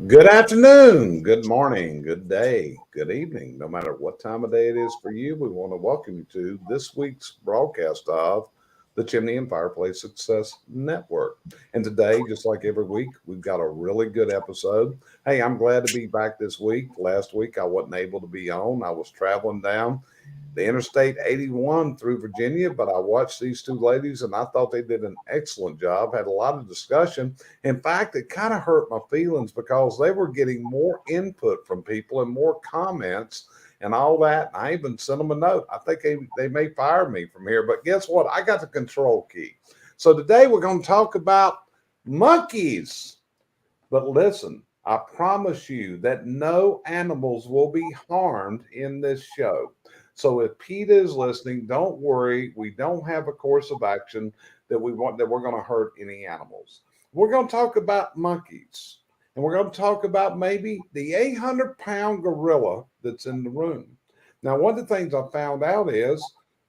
Good afternoon, good morning, good day, good evening. No matter what time of day it is for you, we want to welcome you to this week's broadcast of the Chimney and Fireplace Success Network. And today, just like every week, we've got a really good episode. Hey, I'm glad to be back this week. Last week, I wasn't able to be on. I was traveling down the Interstate 81 through Virginia, but I watched these two ladies and I thought they did an excellent job. Had a lot of discussion. In fact, it kind of hurt my feelings because they were getting more input from people and more comments and all that. I even sent them a note. I think they may fire me from here, but guess what? I got the control key. So today we're going to talk about monkeys. But listen, I promise you that no animals will be harmed in this show. So if PETA is listening, don't worry. We don't have a course of action that we're going to hurt any animals. We're going to talk about monkeys. And we're going to talk about maybe the 800-pound gorilla that's in the room. Now, one of the things I found out is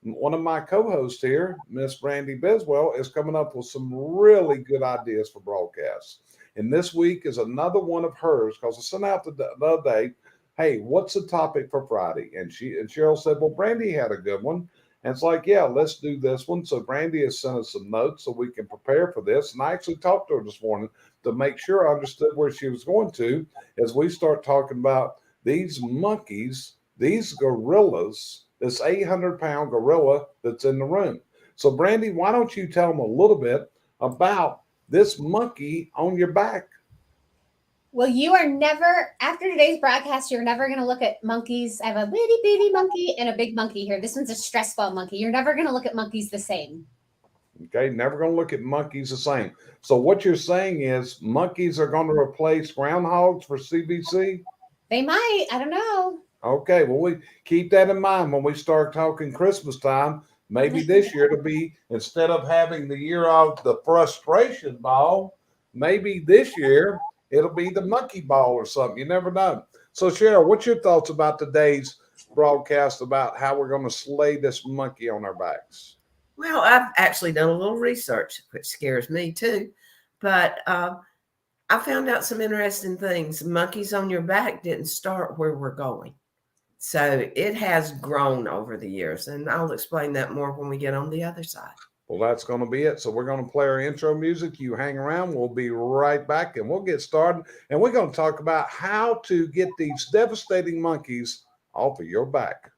one of my co-hosts here, Miss Brandy Biswell, is coming up with some really good ideas for broadcasts. And this week is another one of hers because I sent out the other day, hey, what's the topic for Friday? And Cheryl said, well, Brandy had a good one. And it's like, yeah, let's do this one. So Brandy has sent us some notes so we can prepare for this. And I actually talked to her this morning to make sure I understood where she was going to as we start talking about these monkeys, these gorillas, this 800-pound gorilla that's in the room. So Brandy, why don't you tell them a little bit about this monkey on your back? Well, you are never, after today's broadcast, you're never going to look at monkeys. I have a bitty bitty monkey and a big monkey here. This one's a stress ball monkey. You're never going to look at monkeys the same. Okay, never going to look at monkeys the same. So what you're saying is monkeys are going to replace groundhogs for CBC? They might. I don't know. Okay, well, we keep that in mind when we start talking Christmas time. Maybe this year it'll be, instead of having the year of the frustration ball, maybe this year it'll be the monkey ball or something. You never know. So, Cheryl, what's your thoughts about today's broadcast about how we're going to slay this monkey on our backs? Well, I've actually done a little research, which scares me too. But I found out some interesting things. Monkeys on your back didn't start where we're going. So it has grown over the years. And I'll explain that more when we get on the other side. Well, that's going to be it. So we're going to play our intro music. You hang around. We'll be right back and we'll get started. And we're going to talk about how to get these devastating monkeys off of your back.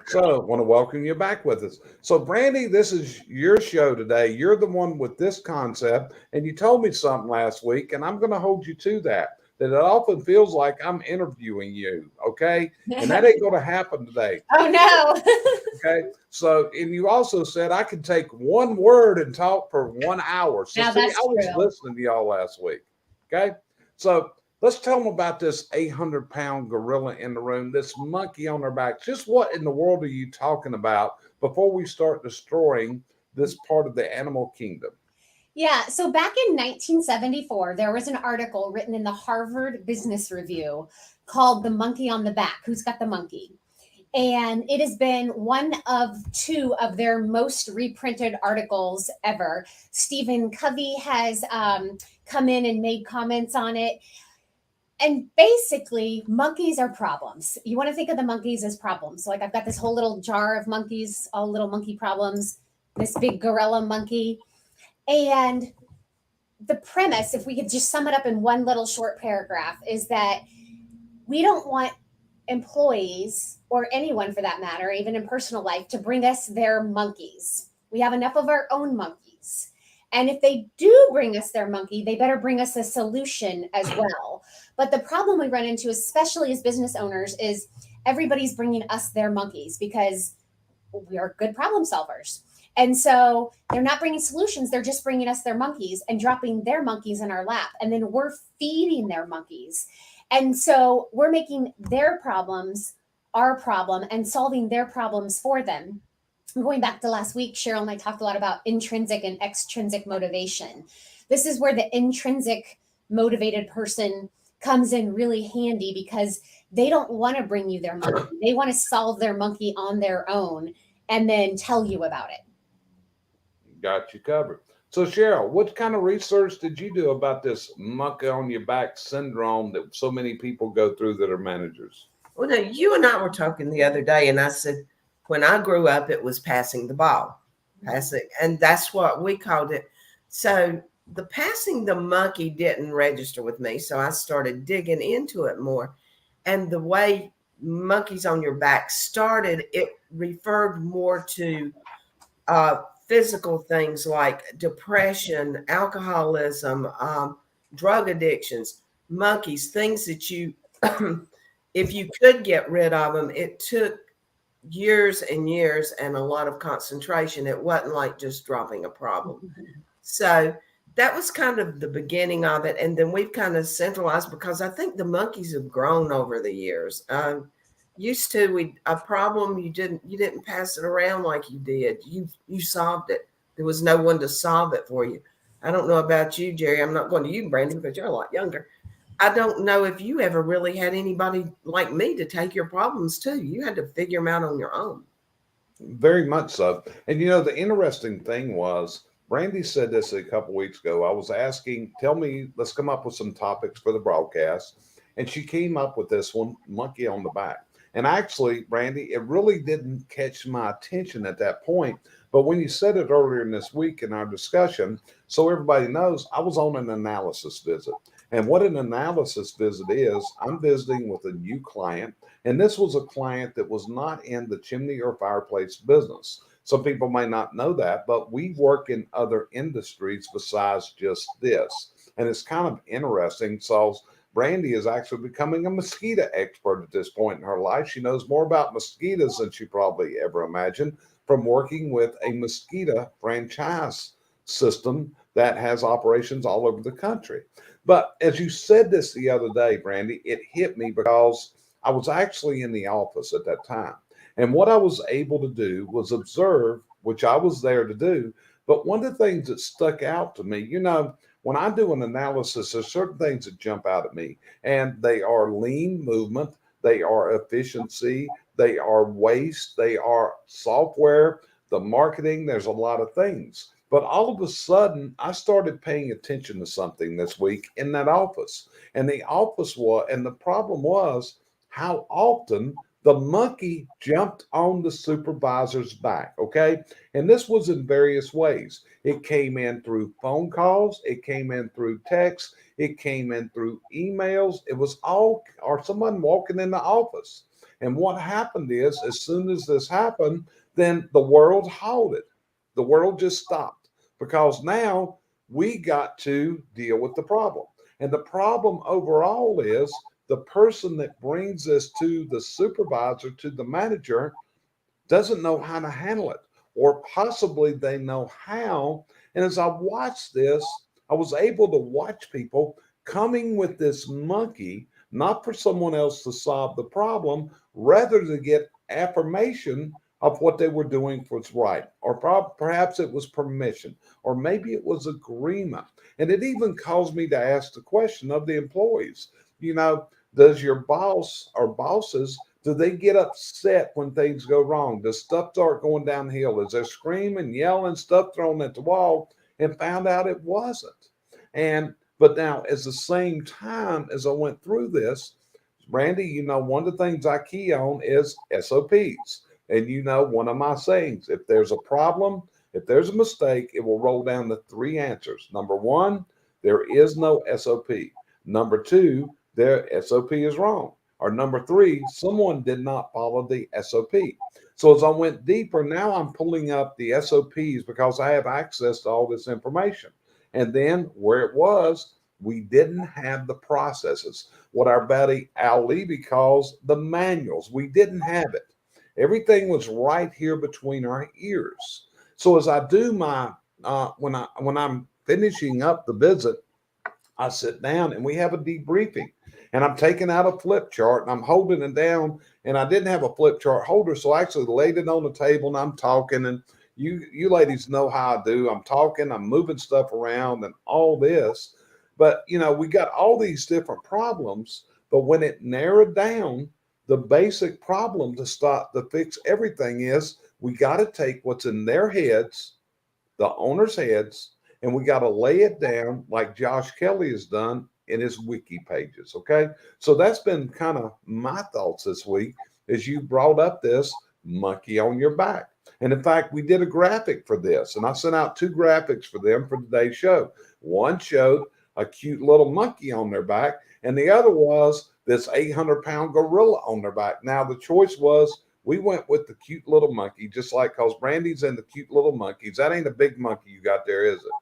So I want to welcome you back with us. So Brandy, this is your show today. You're the one with this concept. And you told me something last week, and I'm going to hold you to that it often feels like I'm interviewing you. Okay. And that ain't going to happen today. Oh, no. Okay. So, and you also said I could take one word and talk for 1 hour. So Now, see, I that's was true. listening to y'all last week. Okay. So let's tell them about this 800-pound gorilla in the room, this monkey on their back. Just what in the world are you talking about before we start destroying this part of the animal kingdom? Yeah. So back in 1974, there was an article written in the Harvard Business Review called The Monkey on the Back. Who's got the monkey? And it has been one of two of their most reprinted articles ever. Stephen Covey has come in and made comments on it. And basically, monkeys are problems. You want to think of the monkeys as problems. So like I've got this whole little jar of monkeys, all little monkey problems, this big gorilla monkey. And the premise, if we could just sum it up in one little short paragraph, is that we don't want employees or anyone for that matter, even in personal life, to bring us their monkeys. We have enough of our own monkeys. And if they do bring us their monkey, they better bring us a solution as well. But the problem we run into, especially as business owners, is everybody's bringing us their monkeys because we are good problem solvers. And so they're not bringing solutions. They're just bringing us their monkeys and dropping their monkeys in our lap. And then we're feeding their monkeys. And so we're making their problems our problem and solving their problems for them. Going back to last week, Cheryl and I talked a lot about intrinsic and extrinsic motivation. This is where the intrinsic motivated person comes in really handy because they don't want to bring you their monkey. They want to solve their monkey on their own and then tell you about it. Got you covered. So, Cheryl, what kind of research did you do about this monkey on your back syndrome that so many people go through that are managers? Well, now you and I were talking the other day, and I said, when I grew up, it was passing the ball, passing, and that's what we called it. So the passing the monkey didn't register with me, so I started digging into it more. And the way monkeys on your back started, it referred more to physical things like depression, alcoholism, drug addictions, monkeys, things that you, if you could get rid of them, it took years and years and a lot of concentration. It wasn't like just dropping a problem. So that was kind of the beginning of it. And then we've kind of centralized because I think the monkeys have grown over the years. Used to a problem, you didn't pass it around like you did. You solved it. There was no one to solve it for you. I don't know about you, Jerry. I'm not going to you, Brandon, because you're a lot younger. I don't know if you ever really had anybody like me to take your problems to. You had to figure them out on your own. Very much so. And the interesting thing was, Brandy said this a couple weeks ago. I was asking, let's come up with some topics for the broadcast. And she came up with this one, monkey on the back. And actually, Brandy, it really didn't catch my attention at that point. But when you said it earlier in this week in our discussion, so everybody knows, I was on an analysis visit. And what an analysis visit is, I'm visiting with a new client. And this was a client that was not in the chimney or fireplace business. Some people may not know that, but we work in other industries besides just this. And it's kind of interesting. So Brandy is actually becoming a mosquito expert at this point in her life. She knows more about mosquitoes than she probably ever imagined from working with a mosquito franchise system that has operations all over the country. But as you said this the other day, Brandy, it hit me because I was actually in the office at that time. And what I was able to do was observe, which I was there to do. But one of the things that stuck out to me, when I do an analysis, there's certain things that jump out at me, and they are lean movement, they are efficiency, they are waste, they are software, the marketing, there's a lot of things. But all of a sudden, I started paying attention to something this week in that office. And the problem was how often the monkey jumped on the supervisor's back. Okay. And this was in various ways. It came in through phone calls, it came in through text, it came in through emails. It was all, or someone walking in the office. And what happened is, as soon as this happened, then the world halted. The world just stopped because now we got to deal with the problem. And the problem overall is the person that brings this to the supervisor, to the manager, doesn't know how to handle it, or possibly they know how. And as I watched this, I was able to watch people coming with this monkey, not for someone else to solve the problem, rather to get affirmation of what they were doing was right, or perhaps it was permission, or maybe it was agreement. And it even caused me to ask the question of the employees, does your boss or bosses, do they get upset when things go wrong? Does stuff start going downhill? Is there screaming, yelling, stuff thrown at the wall? And found out it wasn't. But now, at the same time as I went through this, Randy, one of the things I key on is SOPs. And one of my sayings, if there's a problem, if there's a mistake, it will roll down to three answers. Number one, there is no SOP. Number two, their SOP is wrong. Or number three, someone did not follow the SOP. So as I went deeper, now I'm pulling up the SOPs because I have access to all this information. And then where it was, we didn't have the processes. What our buddy Al Levy calls the manuals. We didn't have it. Everything was right here between our ears. So as I do my, when I'm finishing up the visit, I sit down and we have a debriefing. And I'm taking out a flip chart and I'm holding it down. And I didn't have a flip chart holder, so I actually laid it on the table and I'm talking. And you ladies know how I do. I'm talking, I'm moving stuff around and all this. But, we got all these different problems, but when it narrowed down, the basic problem to fix everything is we got to take what's in their heads, the owner's heads, and we got to lay it down like Josh Kelly has done in his wiki pages. Okay. So that's been kind of my thoughts this week as you brought up this monkey on your back. And in fact, we did a graphic for this, and I sent out 2 graphics for them for today's show. One showed a cute little monkey on their back, and the other was this 800-pound gorilla on their back. Now, the choice was we went with the cute little monkey, just like because Brandy's in the cute little monkeys. That ain't a big monkey you got there, is it?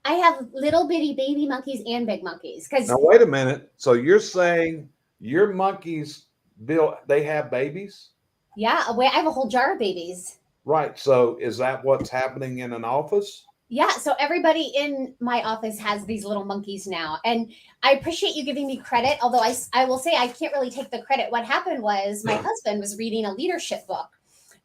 I have little bitty baby monkeys and big monkeys. Now, wait a minute. So you're saying your monkeys, Bill, they have babies? Yeah, I have a whole jar of babies. Right. So is that what's happening in an office? Yeah, so everybody in my office has these little monkeys now. And I appreciate you giving me credit, although I will say I can't really take the credit. What happened was my husband was reading a leadership book,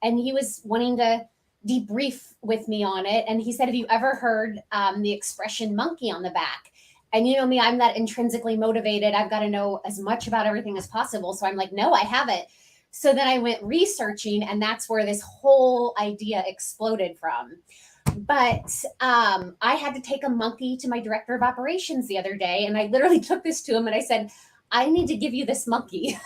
and he was wanting to debrief with me on it. And he said, have you ever heard the expression monkey on the back? And you know me, I'm that intrinsically motivated. I've got to know as much about everything as possible. So I'm like, no, I haven't. So then I went researching, and that's where this whole idea exploded from. But I had to take a monkey to my director of operations the other day, and I literally took this to him and I said, I need to give you this monkey.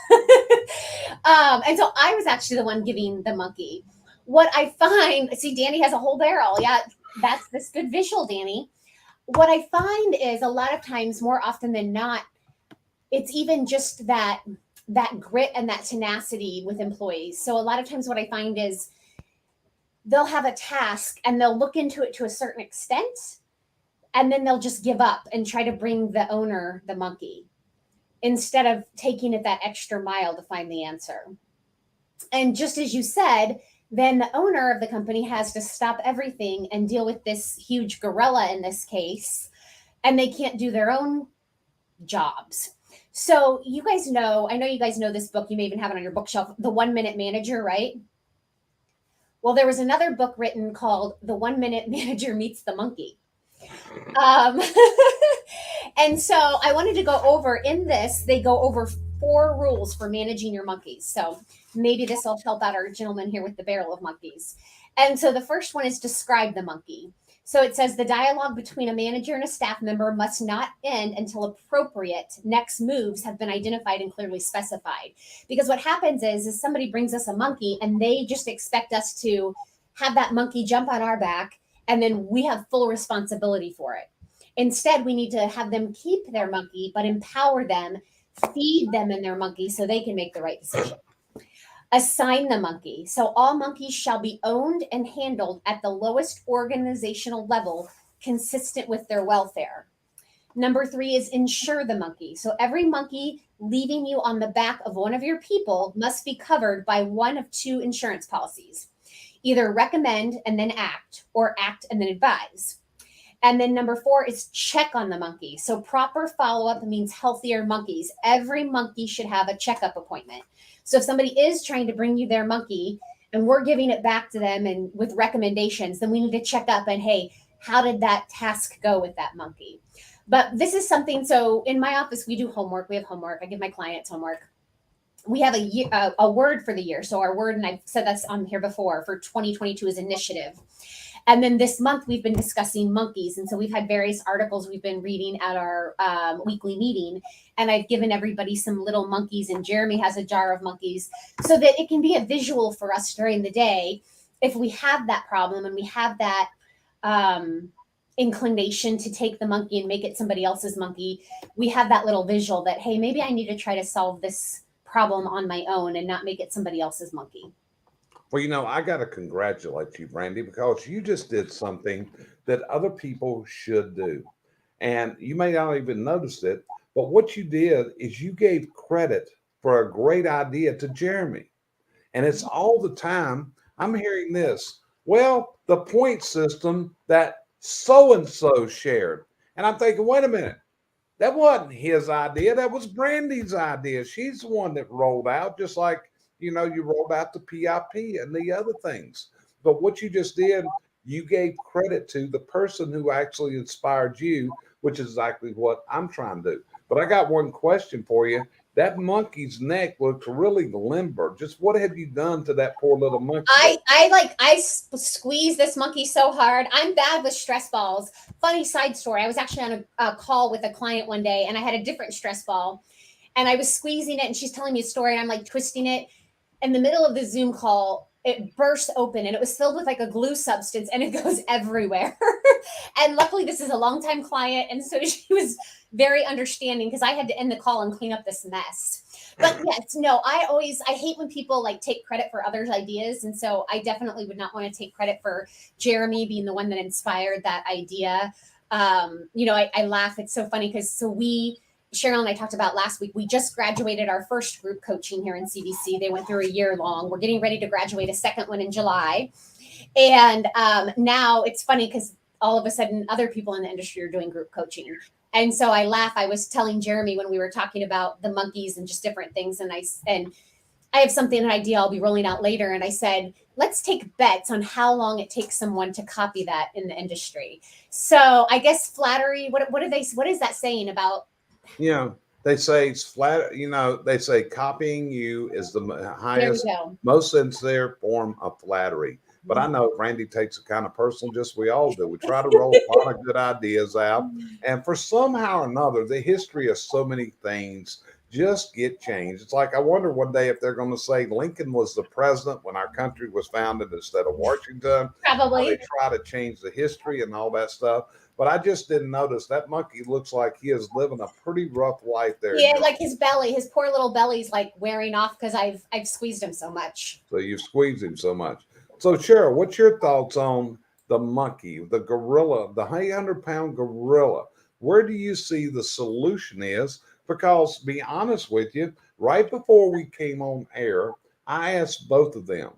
And so I was actually the one giving the monkey. What I find, see, Danny has a whole barrel. Yeah, that's this good visual, Danny. What I find is a lot of times, more often than not, it's even just that grit and that tenacity with employees. So a lot of times what I find is they'll have a task and they'll look into it to a certain extent, and then they'll just give up and try to bring the owner the monkey instead of taking it that extra mile to find the answer. And just as you said, then the owner of the company has to stop everything and deal with this huge gorilla in this case, and they can't do their own jobs. So you guys know, I know you guys know this book, you may even have it on your bookshelf, The 1 Minute Manager, right? Well, there was another book written called The 1 Minute Manager Meets the Monkey. And so I wanted to go over in this, they go over 4 rules for managing your monkeys. So maybe this will help out our gentleman here with the barrel of monkeys. And so the first one is describe the monkey. So it says the dialogue between a manager and a staff member must not end until appropriate next moves have been identified and clearly specified. Because what happens is somebody brings us a monkey and they just expect us to have that monkey jump on our back, and then we have full responsibility for it. Instead, we need to have them keep their monkey, but empower them, feed them in their monkey so they can make the right decision. Assign the monkey. So all monkeys shall be owned and handled at the lowest organizational level consistent with their welfare. Number 3 is insure the monkey. So every monkey leaving you on the back of one of your people must be covered by one of 2 insurance policies. Either recommend and then act, or act and then advise. And then number 4 is check on the monkey. So proper follow-up means healthier monkeys. Every monkey should have a checkup appointment. So if somebody is trying to bring you their monkey and we're giving it back to them and with recommendations, then we need to check up and, hey, how did that task go with that monkey? But this is something, so in my office, we do homework. We have homework. I give my clients homework. We have a word for the year. So our word, and I've said this on here before, for 2022 is initiative. And then this month we've been discussing monkeys. And so we've had various articles we've been reading at our weekly meeting. And I've given everybody some little monkeys, and Jeremy has a jar of monkeys so that it can be a visual for us during the day. If we have that problem and we have that inclination to take the monkey and make it somebody else's monkey, we have that little visual that, hey, maybe I need to try to solve this problem on my own and not make it somebody else's monkey. Well, I got to congratulate you, Brandy, because you just did something that other people should do. And you may not even notice it, but what you did is you gave credit for a great idea to Jeremy. And it's all the time I'm hearing this. Well, the point system that so-and-so shared. And I'm thinking, wait a minute. That wasn't his idea. That was Brandy's idea. She's the one that rolled out, just like, you rolled out the PIP and the other things. But what you just did, You gave credit to the person who actually inspired you, which is exactly what I'm trying to do. But I got one question for you. That monkey's neck looks really limber. Just what have you done to that poor little monkey there? I squeeze this monkey so hard. I'm bad with stress balls. Funny side story. I was actually on a call with a client one day, and I had a different stress ball, and I was squeezing it, and she's telling me a story, and I'm like twisting it. In the middle of the Zoom call, it burst open, and it was filled with like a glue substance, and it goes everywhere. And luckily, this is a longtime client, and so she was very understanding because I had to end the call and clean up this mess. But yes, no, I hate when people like take credit for others' ideas. And so I definitely would not want to take credit for Jeremy being the one that inspired that idea. I laugh. It's so funny because Cheryl and I talked about last week, we just graduated our first group coaching here in CBC. They went through a year long. We're getting ready to graduate a second one in July. And now it's funny because all of a sudden other people in the industry are doing group coaching. And so I laugh. I was telling Jeremy when we were talking about the monkeys and just different things. And I have an idea I'll be rolling out later. And I said, let's take bets on how long it takes someone to copy that in the industry. So I guess flattery, what is that saying about? They say it's flat, they say copying you is the highest, most sincere form of flattery. But I know Randy takes it kind of personal, just we all do. We try to roll a lot of good ideas out. And for somehow or another, the history of so many things just get changed. It's like, I wonder one day if they're going to say Lincoln was the president when our country was founded instead of Washington. Probably. They try to change the history and all that stuff. But I just didn't notice that monkey looks like he is living a pretty rough life there. Yeah, like his poor little belly's like wearing off because I've squeezed him so much. So you've squeezed him so much. So Cheryl, what's your thoughts on the monkey, the gorilla, the 800-pound gorilla? Where do you see the solution is? Because be honest with you, right before we came on air, I asked both of them,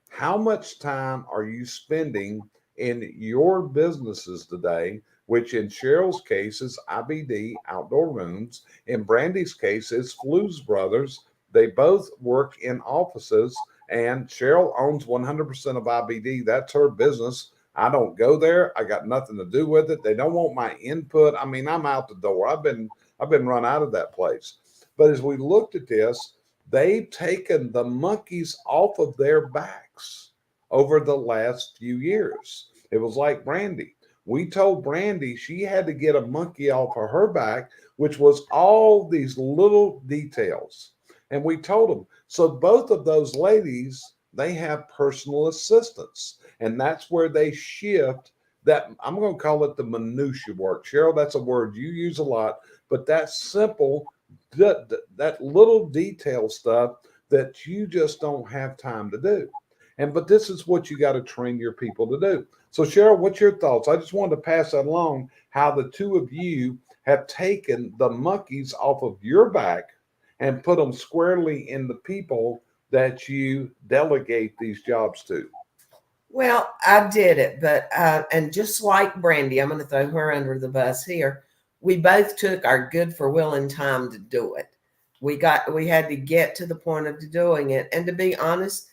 how much time are you spending in your businesses today? Which in Cheryl's case is IBD Outdoor Rooms. In Brandy's case, it's Flues Brothers. They both work in offices, and Cheryl owns 100% of IBD. That's her business. I don't go there. I got nothing to do with it. They don't want my input. I mean, I'm out the door. I've been run out of that place. But as we looked at this, they've taken the monkeys off of their backs over the last few years. It was like Brandy. We told Brandy she had to get a monkey off of her back, which was all these little details. And we told them, so both of those ladies, they have personal assistants. And that's where they shift that. I'm going to call it the minutia work. Cheryl, that's a word you use a lot, but that's simple, that little detail stuff that you just don't have time to do. But this is what you got to train your people to do. So Cheryl, what's your thoughts? I just wanted to pass that along, how the two of you have taken the monkeys off of your back and put them squarely in the people that you delegate these jobs to. Well, I did it, but and just like Brandy, I'm going to throw her under the bus here. We both took our good for willing time to do it. We had to get to the point of doing it. And to be honest,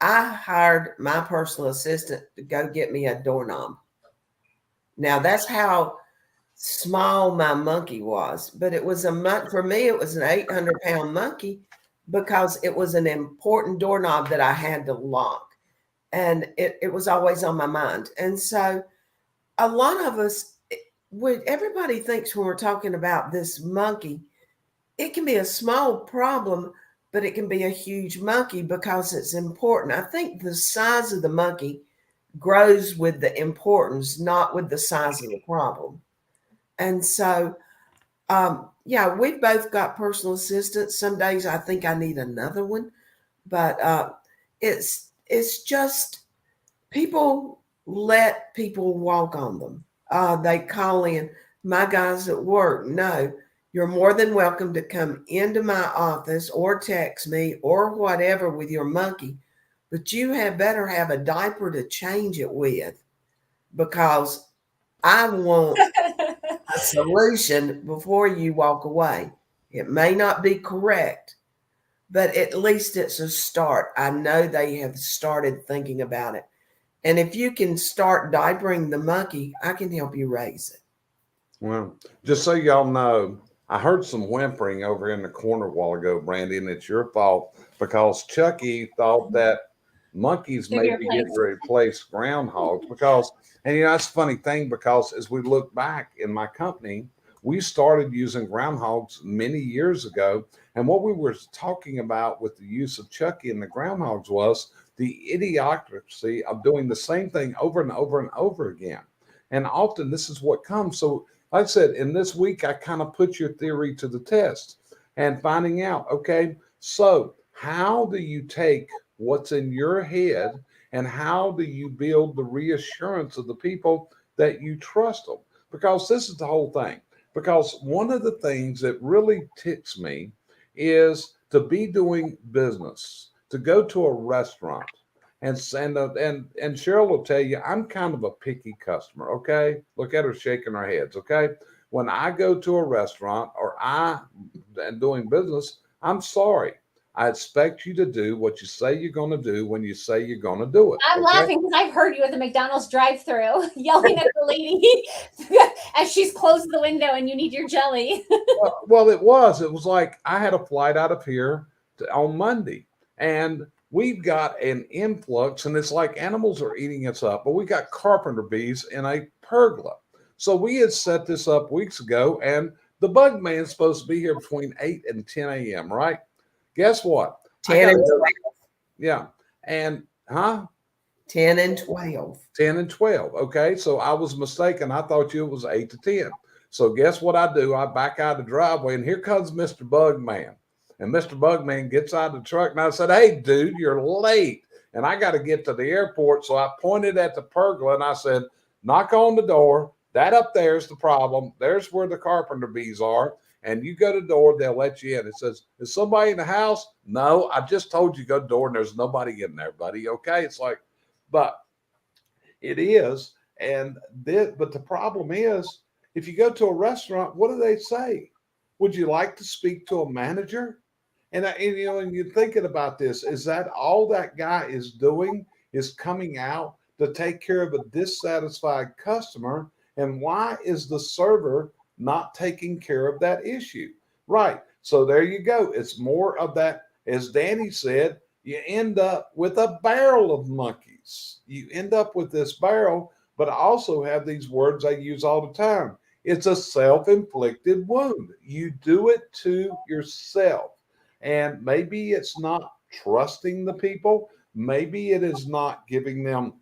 I hired my personal assistant to go get me a doorknob. Now that's how small my monkey was, but it was for me, it was an 800-pound monkey because it was an important doorknob that I had to lock. And it was always on my mind. And so a lot of us, everybody thinks when we're talking about this monkey, it can be a small problem, but it can be a huge monkey because it's important. I think the size of the monkey grows with the importance, not with the size of the problem. And so, we've both got personal assistants. Some days I think I need another one, but it's just people let people walk on them. They call in, my guys at work. No, you're more than welcome to come into my office or text me or whatever with your monkey, but you better have a diaper to change it with, because I want a solution before you walk away. It may not be correct, but at least it's a start. I know they have started thinking about it. And if you can start diapering the monkey, I can help you raise it. Well, just so y'all know, I heard some whimpering over in the corner a while ago, Brandy, and it's your fault because Chucky thought that monkeys Should may be be getting replaced. to replace groundhogs because, and that's a funny thing because as we look back in my company, we started using groundhogs many years ago. And what we were talking about with the use of Chucky and the groundhogs was the idiocracy of doing the same thing over and over and over again. And often this is what comes. So like I said, in this week, I kind of put your theory to the test and finding out, okay, so how do you take what's in your head and how do you build the reassurance of the people that you trust them? Because this is the whole thing. Because one of the things that really ticks me is to be doing business, to go to a restaurant. And Cheryl will tell you, I'm kind of a picky customer. Okay, look at her shaking her heads. Okay, when I go to a restaurant or I am doing business, I'm sorry. I expect you to do what you say you're going to do when you say you're going to do it. I'm Okay. laughing because I've heard you at the McDonald's drive-through yelling at the lady as she's closed the window and you need your jelly. Well, it was like I had a flight out of here on Monday, and we've got an influx, and it's like animals are eating us up. But we got carpenter bees in a pergola, so we had set this up weeks ago, and the bug man's supposed to be here between 8 and 10 a.m. Right? Guess what? 10 and 12. Yeah, and 10 and 12. 10 and 12. Okay. So I was mistaken. I thought you it was 8 to 10. So guess what I do? I back out of the driveway and here comes Mr. Bugman. And Mr. Bugman gets out of the truck and I said, "Hey, dude, you're late. And I got to get to the airport." So I pointed at the pergola and I said, "Knock on the door. That up there is the problem. There's where the carpenter bees are. And you go to the door, they'll let you in." It says, "Is somebody in the house?" "No, I just told you go to the door and there's nobody in there, buddy." Okay. It's like, but it is. But the problem is, if you go to a restaurant, what do they say? Would you like to speak to a manager? And you're thinking about this, is that all that guy is doing is coming out to take care of a dissatisfied customer? And why is the server not taking care of that issue? Right. So there you go. It's more of that, as Danny said, you end up with a barrel of monkeys. You end up with this barrel, but I also have these words I use all the time. It's a self-inflicted wound. You do it to yourself. And maybe it's not trusting the people. Maybe it is not giving them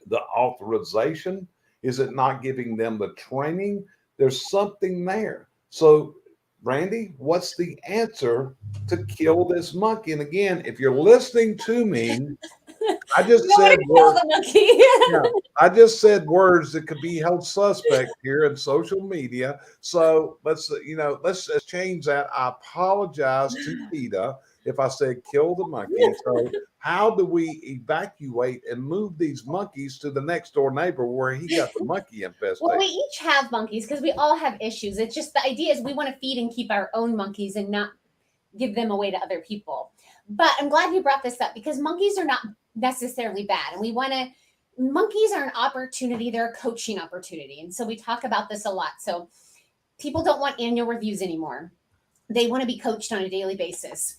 the authorization. Is it not giving them the training? There's something there. So, Randy, what's the answer to kill this monkey? And again, if you're listening to me, I just You want said to kill words. the monkey. Yeah, I just said words that could be held suspect here in social media. So let's change that. I apologize to PETA if I said kill the monkey. So how do we evacuate and move these monkeys to the next door neighbor where he got the monkey infestation? Well, we each have monkeys because we all have issues. It's just the idea is we want to feed and keep our own monkeys and not give them away to other people. But I'm glad you brought this up because monkeys are not necessarily bad. And monkeys are an opportunity, they're a coaching opportunity. And so we talk about this a lot. So people don't want annual reviews anymore. They want to be coached on a daily basis.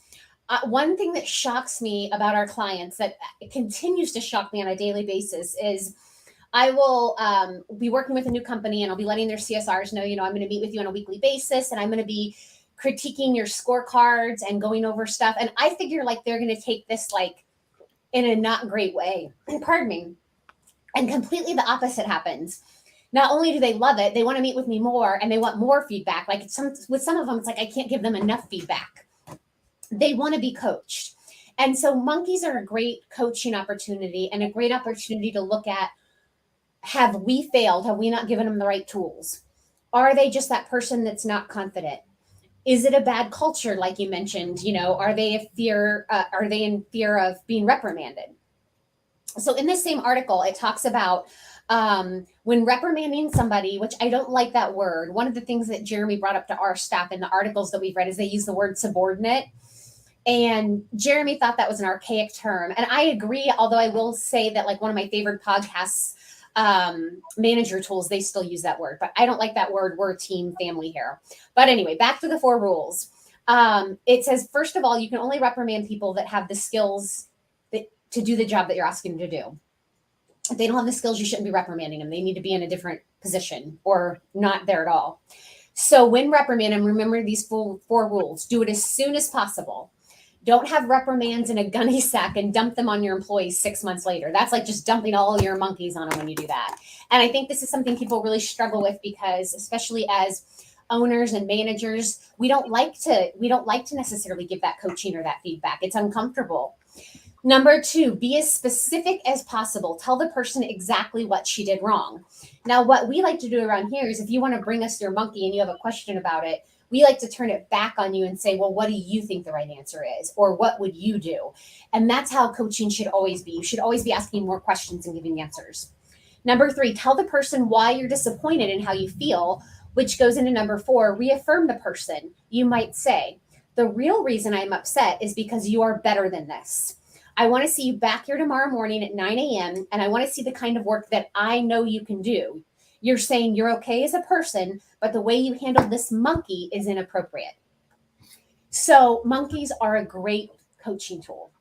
One thing that shocks me about our clients that continues to shock me on a daily basis is I will be working with a new company and I'll be letting their CSRs know, I'm going to meet with you on a weekly basis and I'm going to be critiquing your scorecards and going over stuff. And I figure like they're going to take this like in a not great way. Pardon me. And completely the opposite happens. Not only do they love it, they want to meet with me more and they want more feedback. Like with some of them, it's like I can't give them enough feedback. They want to be coached. And so monkeys are a great coaching opportunity and a great opportunity to look at, have we failed? Have we not given them the right tools? Are they just that person that's not confident? Is it a bad culture, like you mentioned? Are they in fear of being reprimanded? So in this same article, it talks about when reprimanding somebody, which I don't like that word. One of the things that Jeremy brought up to our staff in the articles that we've read is they use the word subordinate. And Jeremy thought that was an archaic term. And I agree, although I will say that like one of my favorite podcasts, manager tools, they still use that word, but I don't like that word. We're a team family here. But anyway, back to the 4 rules. It says, first of all, you can only reprimand people that have the skills to do the job that you're asking them to do. If they don't have the skills, you shouldn't be reprimanding them. They need to be in a different position or not there at all. So when reprimanding, remember these 4 rules. Do it as soon as possible. Don't have reprimands in a gunny sack and dump them on your employees 6 months later. That's like just dumping all your monkeys on them when you do that. And I think this is something people really struggle with because, especially as owners and managers, we don't like to necessarily give that coaching or that feedback. It's uncomfortable. Number 2, be as specific as possible. Tell the person exactly what she did wrong. Now, what we like to do around here is if you want to bring us your monkey and you have a question about it, we like to turn it back on you and say, well, what do you think the right answer is? Or what would you do? And that's how coaching should always be. You should always be asking more questions and giving answers. Number 3, tell the person why you're disappointed and how you feel, which goes into number 4, reaffirm the person. You might say, the real reason I'm upset is because you are better than this. I want to see you back here tomorrow morning at 9 a.m. and I want to see the kind of work that I know you can do. You're saying you're okay as a person, but the way you handle this monkey is inappropriate. So monkeys are a great coaching tool.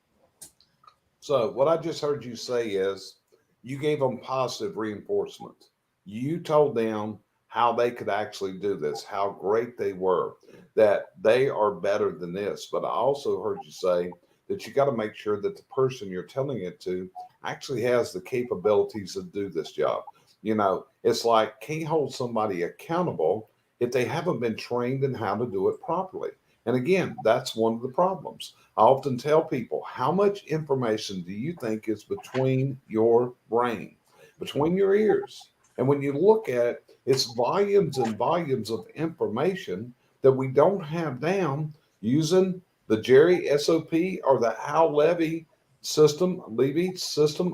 So what I just heard you say is you gave them positive reinforcement. You told them how they could actually do this, how great they were, that they are better than this. But I also heard you say that you got to make sure that the person you're telling it to actually has the capabilities to do this job. You know, it's like, can't hold somebody accountable if they haven't been trained in how to do it properly. And again, that's one of the problems. I often tell people, how much information do you think is between your brain, between your ears? And when you look at it, it's volumes and volumes of information that we don't have down using the Jerry SOP or the Hal Levy system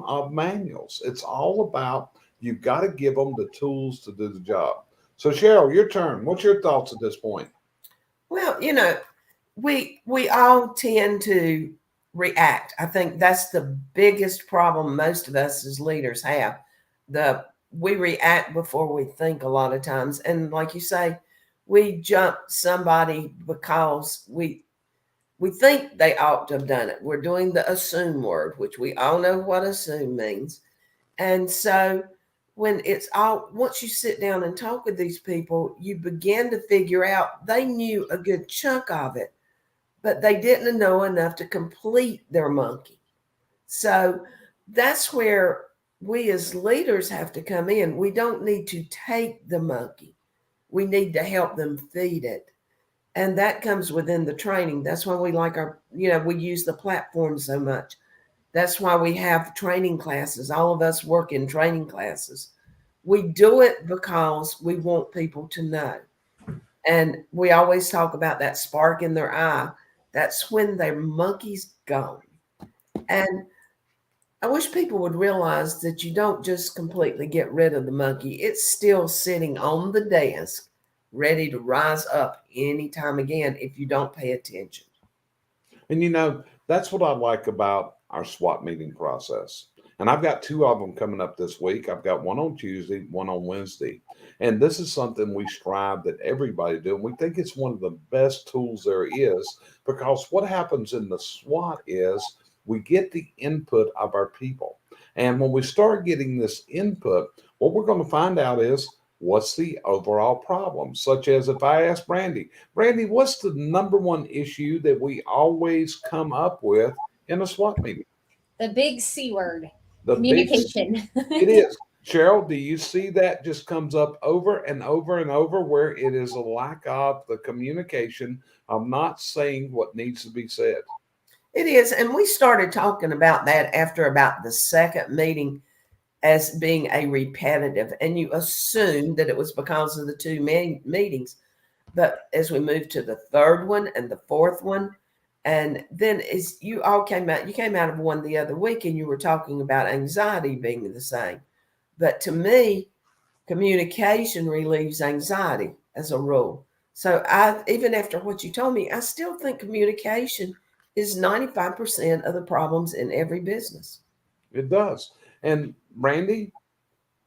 of manuals. It's all about, you've got to give them the tools to do the job. So Cheryl, your turn. What's your thoughts at this point? Well, we all tend to react. I think that's the biggest problem most of us as leaders have. We react before we think a lot of times. And like you say, we jump somebody because we think they ought to have done it. We're doing the assume word, which we all know what assume means. And so when once you sit down and talk with these people, you begin to figure out they knew a good chunk of it, but they didn't know enough to complete their monkey. So that's where we as leaders have to come in. We don't need to take the monkey. We need to help them feed it. And that comes within the training. That's why we like we use the platform so much. That's why we have training classes. All of us work in training classes. We do it because we want people to know. And we always talk about that spark in their eye. That's when their monkey's gone. And I wish people would realize that you don't just completely get rid of the monkey. It's still sitting on the desk, ready to rise up anytime again if you don't pay attention. And that's what I like about our SWAT meeting process. And I've got 2 of them coming up this week. I've got one on Tuesday, one on Wednesday. And this is something we strive that everybody do. And we think it's one of the best tools there is, because what happens in the SWAT is we get the input of our people. And when we start getting this input, what we're going to find out is what's the overall problem. Such as if I ask Brandy, what's the number one issue that we always come up with in a SWAT meeting? The big C word, The communication. It is. Cheryl, do you see that just comes up over and over and over, where it is a lack of the communication of not saying what needs to be said? It is. And we started talking about that after about the second meeting as being a repetitive. And you assumed that it was because of the 2 meetings. But as we moved to the 3rd one and the 4th one, and then as you came out of one the other week and you were talking about anxiety being the same. But to me, communication relieves anxiety as a rule. So even after what you told me, I still think communication is 95% of the problems in every business. It does. And Randy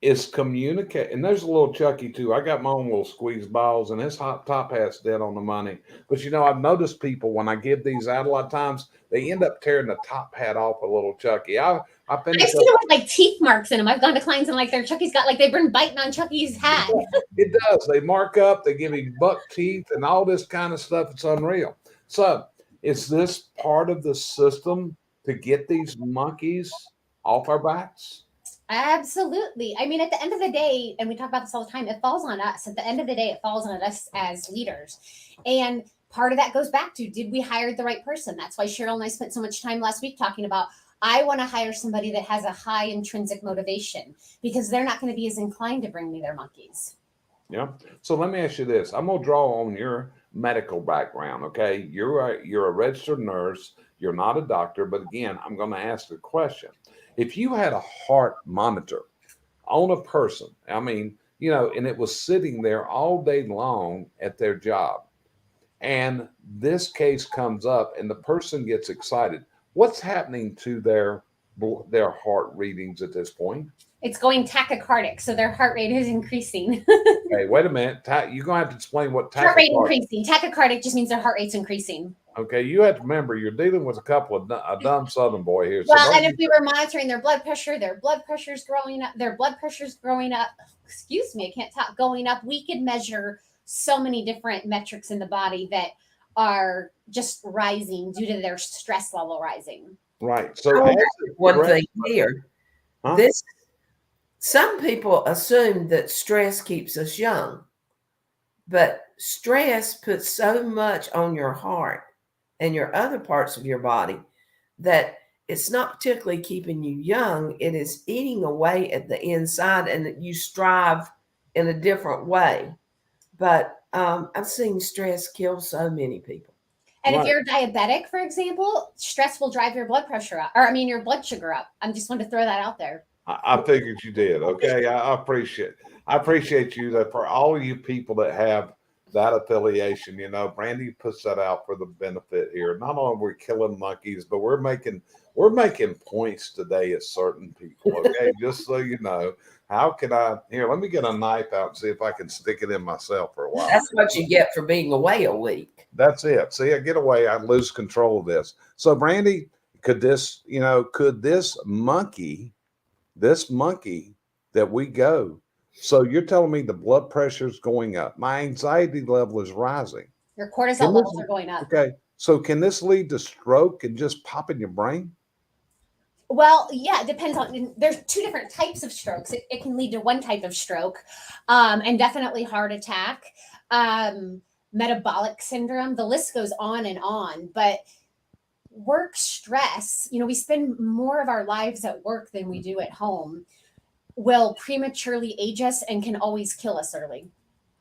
is communicate. And there's a little Chucky too. I got my own little squeeze balls, and his hot top hat's dead on the money. But I've noticed people when I give these out a lot of times, they end up tearing the top hat off a little Chucky. I I've finished seen it with like teeth marks in them. I've gone to clients and like their Chucky's got like they've been biting on Chucky's hat. It does. They mark up, they give him buck teeth and all this kind of stuff. It's unreal. So is this part of the system to get these monkeys off our backs? Absolutely. I mean, at the end of the day, and we talk about this all the time, it falls on us. At the end of the day, it falls on us as leaders. And part of that goes back to, did we hire the right person? That's why Cheryl and I spent so much time last week talking about, I want to hire somebody that has a high intrinsic motivation, because they're not going to be as inclined to bring me their monkeys. Yeah. So let me ask you this. I'm going to draw on your medical background. Okay. You're a registered nurse. You're not a doctor. But again, I'm going to ask the question. If you had a heart monitor on a person, I mean, and it was sitting there all day long at their job, and this case comes up and the person gets excited, what's happening to their heart readings at this point? It's going tachycardic, so their heart rate is increasing. Hey, wait a minute. You're going to have to explain what heart rate increasing. Tachycardic just means their heart rate's increasing. Okay, you have to remember you're dealing with a dumb Southern boy here. Well, and if we were monitoring their blood pressure's growing up. Excuse me, I can't talk. Going up. We could measure so many different metrics in the body that are just rising due to their stress level rising. Right. So one thing here, some people assume that stress keeps us young, but stress puts so much on your heart and your other parts of your body that it's not particularly keeping you young. It is eating away at the inside, and you strive in a different way. But I've seen stress kill so many people. And if you're diabetic, for example, stress will drive your blood pressure up, your blood sugar up. I just wanted to throw that out there. I figured you did. Okay. I appreciate you that for all you people that have that affiliation, Brandy puts that out for the benefit here. Not only we're killing monkeys, but we're making points today at certain people. Okay. Just so you know, how can let me get a knife out and see if I can stick it in myself for a while. That's what you get for being away a week. That's it. See, I get away, I lose control of this. So Brandy, could this monkey that we go, so you're telling me the blood pressure is going up, my anxiety level is rising, your cortisol levels are going up. Okay, so can this lead to stroke and just pop in your brain? Well, yeah, it depends on, there's two different types of strokes. It can lead to one type of stroke, and definitely heart attack, metabolic syndrome, the list goes on. But work stress, we spend more of our lives at work than we do at home, will prematurely age us and can always kill us early.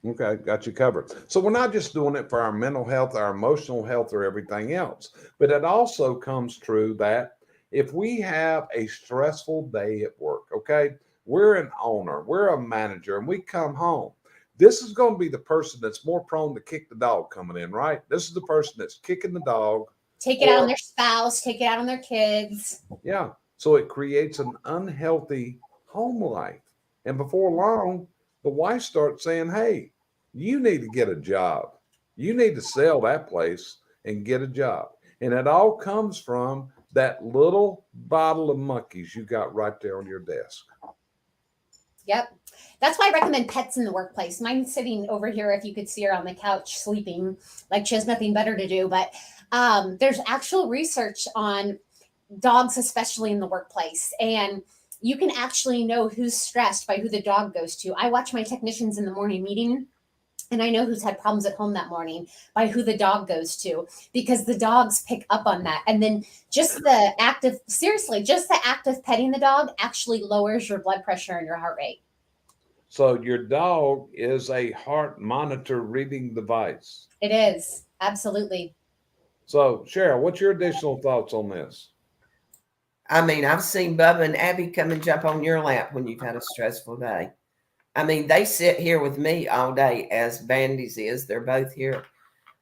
Okay, got you covered. So we're not just doing it for our mental health, our emotional health, or everything else, but it also comes true that if we have a stressful day at work, okay, we're an owner, we're a manager, and we come home, this is going to be the person that's more prone to kick the dog coming in, right? This is the person that's kicking the dog. Take it out on their spouse, take it out on their kids. Yeah, so it creates an unhealthy home life. And before long, the wife starts saying, hey, you need to get a job. You need to sell that place and get a job. And it all comes from that little bottle of monkeys you got right there on your desk. Yep. That's why I recommend pets in the workplace. Mine's sitting over here, if you could see her on the couch sleeping, like she has nothing better to do. But there's actual research on dogs, especially in the workplace. And you can actually know who's stressed by who the dog goes to. I watch my technicians in the morning meeting, and I know who's had problems at home that morning by who the dog goes to, because the dogs pick up on that. And then just the act of petting the dog actually lowers your blood pressure and your heart rate. So your dog is a heart monitor reading device. It is. Absolutely. So Cheryl, what's your additional thoughts on this? I mean, I've seen Bubba and Abby come and jump on your lap when you've had a stressful day. I mean, they sit here with me all day, as Bandy's is. They're both here.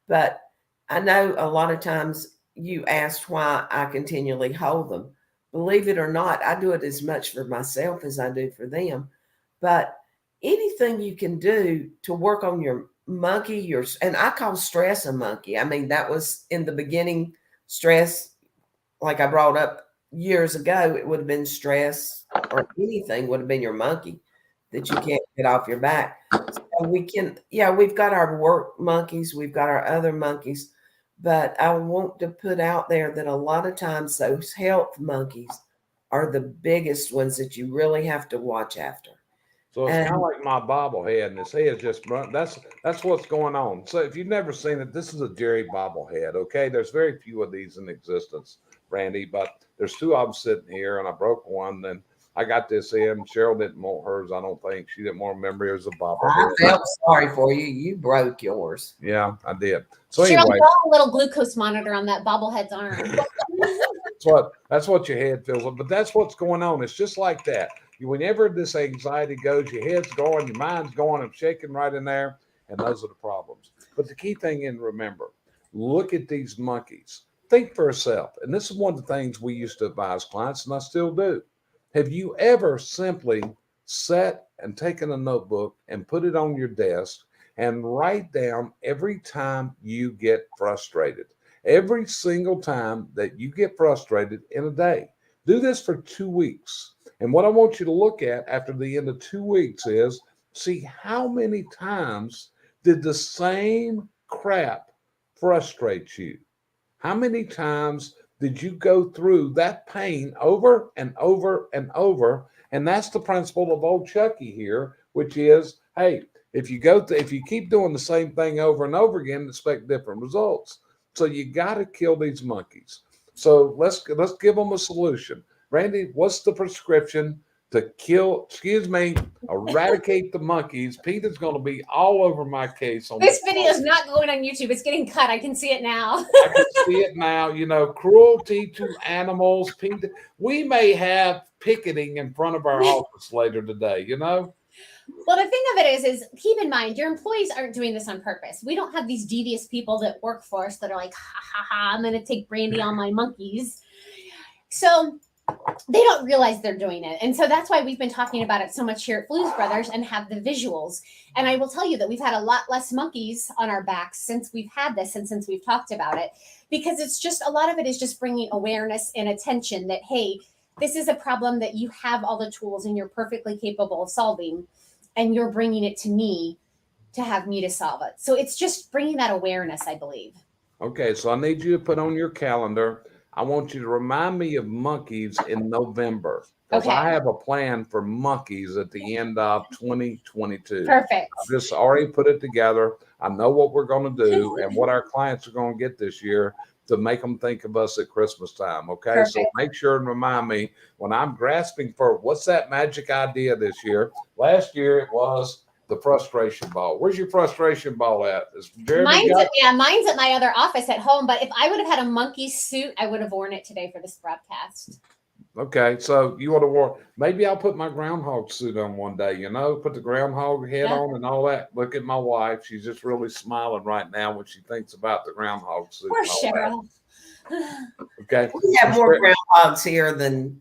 But I know a lot of times you asked why I continually hold them. Believe it or not, I do it as much for myself as I do for them. But anything you can do to work on your monkey, and I call stress a monkey. I mean, that was in the beginning, stress, like I brought up years ago, it would have been stress, or anything would have been your monkey that you can't get off your back. So we've got our work monkeys, we've got our other monkeys, but I want to put out there that a lot of times those health monkeys are the biggest ones that you really have to watch after. So it's kind of like my bobblehead, and his head just run. That's what's going on. So if you've never seen it, this is a Jerry bobblehead. Okay, there's very few of these in existence, Randy, but there's two of them sitting here, and I broke one. Then I got this in. Cheryl didn't want hers. I don't think she didn't want to remember it was a bobblehead. I felt sorry for you. You broke yours. Yeah, I did. So Cheryl, anyway, draw a little glucose monitor on that bobblehead's arm. that's what your head feels like. But that's what's going on. It's just like that. Whenever this anxiety goes, your head's going, your mind's going, and shaking right in there, and those are the problems. But the key thing, and remember, look at these monkeys. Think for yourself. And this is one of the things we used to advise clients, and I still do. Have you ever simply sat and taken a notebook and put it on your desk and write down every time you get frustrated? Every single time that you get frustrated in a day. Do this for 2 weeks. And what I want you to look at after the end of 2 weeks is see how many times did the same crap frustrate you? How many times did you go through that pain over and over and over? And that's the principle of old Chucky here, which is, hey, if you keep doing the same thing over and over again, expect different results. So you got to kill these monkeys. So let's give them a solution. Randy, what's the prescription to eradicate the monkeys? Peter's going to be all over my case on this video is not going on YouTube. It's getting cut. I can see it now. I can see it now. Cruelty to animals. We may have picketing in front of our office later today, Well, the thing of it is keep in mind, your employees aren't doing this on purpose. We don't have these devious people that work for us that are like, ha, ha, ha, I'm going to take brandy on my monkeys. So they don't realize they're doing it. And so that's why we've been talking about it so much here at Blues Brothers and have the visuals. And I will tell you that we've had a lot less monkeys on our backs since we've had this and since we've talked about it, because it's just a lot of it is just bringing awareness and attention that, hey, this is a problem that you have all the tools and you're perfectly capable of solving. And you're bringing it to me to have me to solve it. So it's just bringing that awareness, I believe. Okay, so I need you to put on your calendar. I want you to remind me of monkeys in November. Because I have a plan for monkeys at the end of 2022. Perfect. I've just already put it together. I know what we're going to do and what our clients are going to get this year to make them think of us at Christmas time. Okay. Perfect. So make sure and remind me when I'm grasping for what's that magic idea this year. Last year it was the frustration ball. Where's your frustration ball at? Mine's at my other office at home. But if I would have had a monkey suit, I would have worn it today for this broadcast. Okay, so you want to wear, maybe I'll put my groundhog suit on one day, put the groundhog head on and all that. Look at my wife. She's just really smiling right now when she thinks about the groundhog suit. Poor Cheryl. Okay. We have more groundhogs here than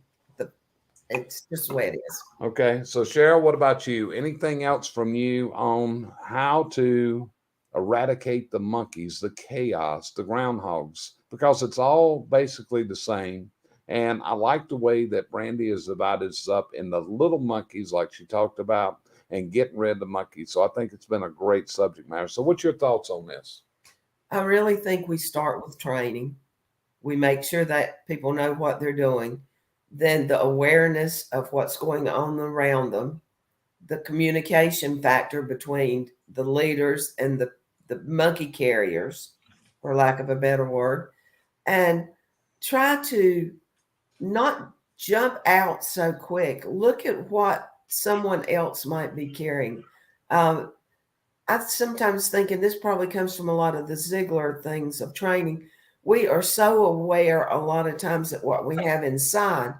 it's just the way it is. Okay, so Cheryl, what about you? Anything else from you on how to eradicate the monkeys, the chaos, the groundhogs? Because it's all basically the same. And I like the way that Brandy has divided us up in the little monkeys, like she talked about, and getting rid of the monkeys. So I think it's been a great subject matter. So what's your thoughts on this? I really think we start with training. We make sure that people know what they're doing. Then the awareness of what's going on around them, the communication factor between the leaders and the monkey carriers, for lack of a better word, and try to not jump out so quick. Look at what someone else might be carrying. I sometimes think, and this probably comes from a lot of the Ziegler things of training, we are so aware a lot of times that what we have inside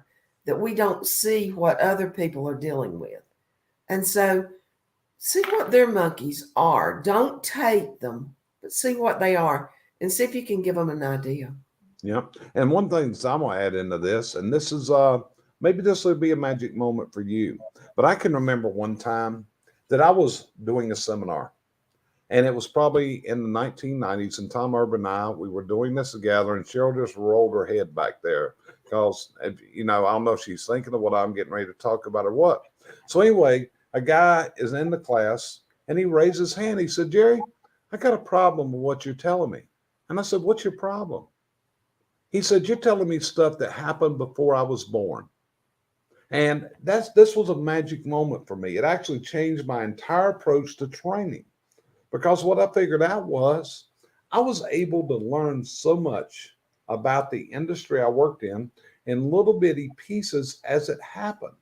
that we don't see what other people are dealing with. And so see what their monkeys are. Don't take them, but see what they are and see if you can give them an idea. Yeah. And one thing that I'm gonna add into this, and this is maybe this will be a magic moment for you. But I can remember one time that I was doing a seminar, and it was probably in the 1990s, and Tom Urban and I, we were doing this together, and Cheryl just rolled her head back there because, you know, I don't know if she's thinking of what I'm getting ready to talk about or what. So anyway, a guy is in the class, and he raised his hand. He said, Jerry, I got a problem with what you're telling me. And I said, what's your problem? He said, you're telling me stuff that happened before I was born. And this was a magic moment for me. It actually changed my entire approach to training because what I figured out was I was able to learn so much about the industry I worked in little bitty pieces as it happened.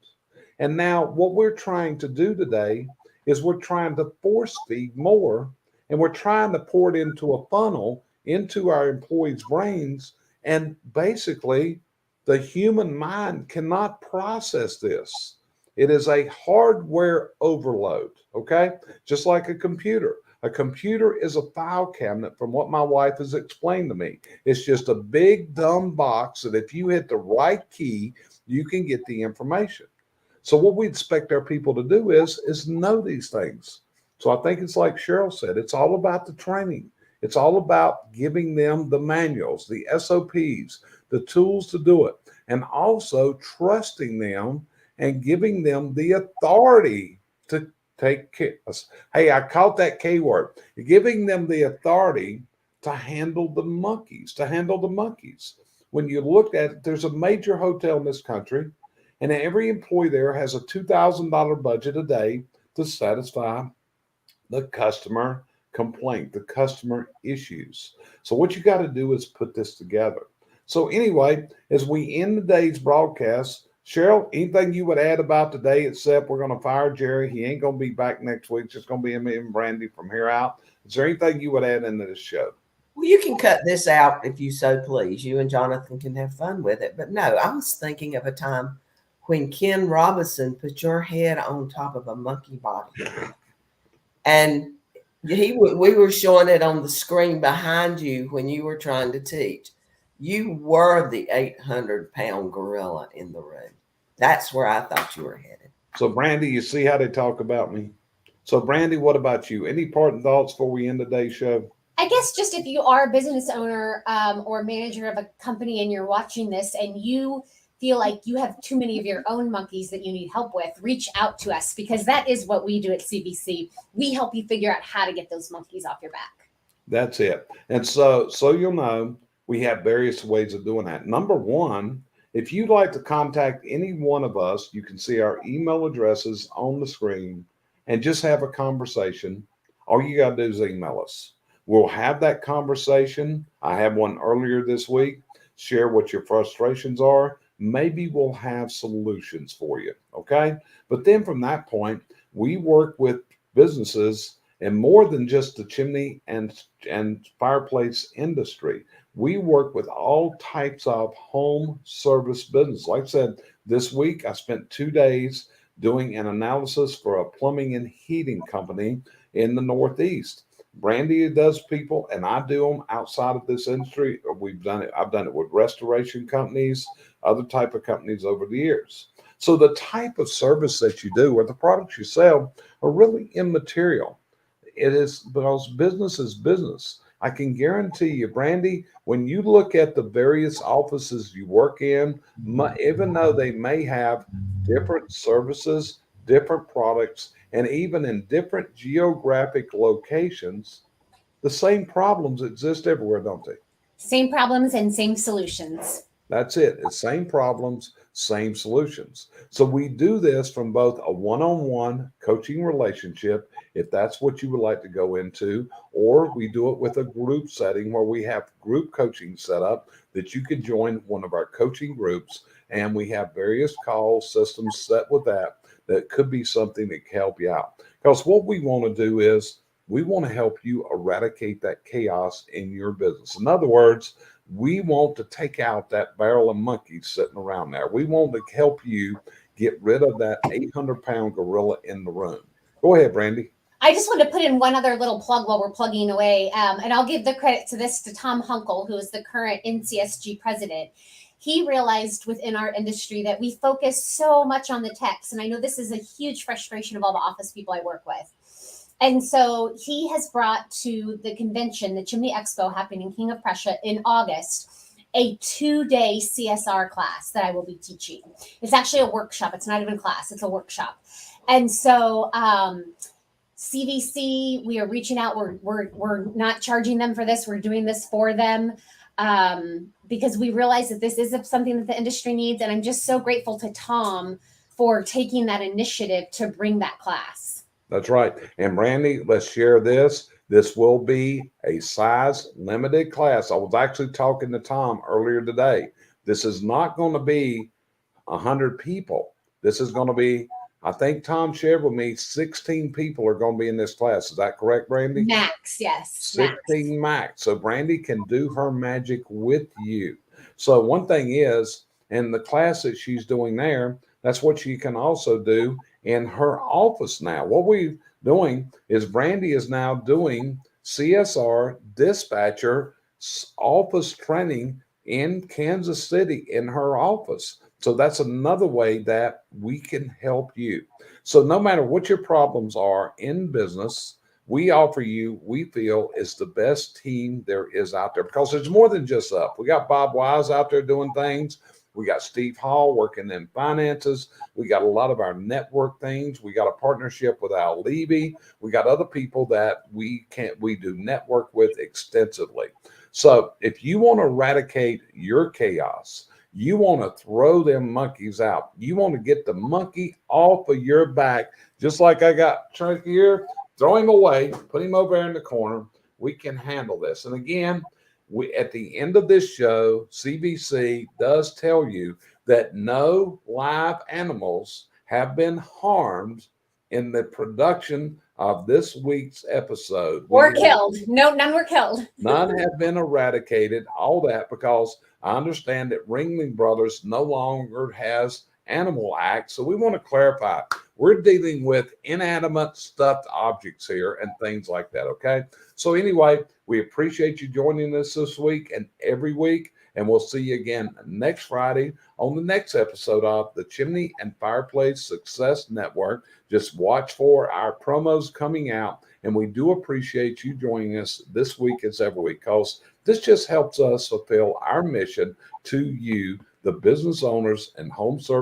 And now what we're trying to do today is we're trying to force feed more, and we're trying to pour it into a funnel into our employees' brains. And basically, the human mind cannot process this. It is a hardware overload, okay? Just like a computer. A computer is a file cabinet, from what my wife has explained to me. It's just a big dumb box that if you hit the right key, you can get the information. So what we expect our people to do is know these things. So I think it's like Cheryl said, it's all about the training. It's all about giving them the manuals, the SOPs, the tools to do it, and also trusting them and giving them the authority to take care. Hey, I caught that K word. Giving them the authority to handle the monkeys, When you look at it, there's a major hotel in this country, and every employee there has a $2,000 budget a day to satisfy the customer complaint, the customer issues. So what you got to do is put this together. So anyway, as we end today's broadcast, Cheryl, anything you would add about today, except we're going to fire Jerry. He ain't going to be back next week. It's just going to be me and Brandy from here out. Is there anything you would add into this show? Well, you can cut this out if you so please. You and Jonathan can have fun with it. But no, I was thinking of a time when Ken Robinson put your head on top of a monkey body. And we were showing it on the screen behind you when you were trying to teach. You were the 800-pound gorilla in the room. That's where I thought you were headed. So, Brandy, you see how they talk about me? So, Brandy, what about you? Any parting thoughts before we end today's show? I guess just if you are a business owner or manager of a company and you're watching this and you feel like you have too many of your own monkeys that you need help with, reach out to us, because that is what we do at CBC. We help you figure out how to get those monkeys off your back. That's it. And so you'll know, we have various ways of doing that. Number one, if you'd like to contact any one of us, you can see our email addresses on the screen and just have a conversation. All you got to do is email us. We'll have that conversation. I had one earlier this week. Share what your frustrations are. Maybe we'll have solutions for you. Okay. But then from that point, we work with businesses and more than just the chimney and fireplace industry. We work with all types of home service business. Like I said, this week I spent 2 days doing an analysis for a plumbing and heating company in the Northeast. Brandy does people, and I do them outside of this industry. We've done it. I've done it with restoration companies, other type of companies over the years. So the type of service that you do or the products you sell are really immaterial. It is because business is business. I can guarantee you, Brandy, when you look at the various offices you work in, even though they may have different services, different products, and even in different geographic locations, the same problems exist everywhere, don't they? Same problems and same solutions. That's it. It's same problems, same solutions. So we do this from both a one-on-one coaching relationship, if that's what you would like to go into, or we do it with a group setting where we have group coaching set up that you can join one of our coaching groups, and we have various call systems set with that could be something that can help you out. Because what we want to do is we want to help you eradicate that chaos in your business. In other words, we want to take out that barrel of monkeys sitting around there. We want to help you get rid of that 800-pound gorilla in the room. Go ahead, Brandy. I just want to put in one other little plug while we're plugging away. And I'll give the credit to Tom Hunkel, who is the current NCSG president. He realized within our industry that we focus so much on the text. And I know this is a huge frustration of all the office people I work with. And so he has brought to the convention, the Chimney Expo happening in King of Prussia in August, a 2-day CSR class that I will be teaching. It's actually a workshop. It's not even a class. It's a workshop. And so CVC, we are reaching out. We're not charging them for this. We're doing this for them because we realize that this is something that the industry needs. And I'm just so grateful to Tom for taking that initiative to bring that class. That's right. And Brandy, let's share this. This will be a size limited class. I was actually talking to Tom earlier today. This is not going to be 100 people. This is going to be, I think Tom shared with me, 16 people are going to be in this class. Is that correct, Brandy? Max, yes. 16 max. So Brandy can do her magic with you. So one thing is, in the class that she's doing there, that's what she can also do in her office now. What we're doing is Brandy is now doing CSR dispatcher office training in Kansas City in her office. So that's another way that we can help you. So no matter what your problems are in business, we offer you, we feel, is the best team there is out there, because there's more than just us. We got Bob Wise out there doing things. We got Steve Hall working in finances. We got a lot of our network things. We got a partnership with Al Levy. We got other people that we do network with extensively. So if you want to eradicate your chaos, you want to throw them monkeys out, you want to get the monkey off of your back, just like I got Chuck here, throw him away, put him over there in the corner. We can handle this. And again, at the end of this show, CBC does tell you that no live animals have been harmed in the production of this week's episode. Or killed. No, none were killed. None have been eradicated. All that because I understand that Ringling Brothers no longer has Animal Act. So we want to clarify, we're dealing with inanimate stuffed objects here and things like that. Okay. So anyway, we appreciate you joining us this week and every week. And we'll see you again next Friday on the next episode of the Chimney and Fireplace Success Network. Just watch for our promos coming out. And we do appreciate you joining us this week as every week, because this just helps us fulfill our mission to you, the business owners and home service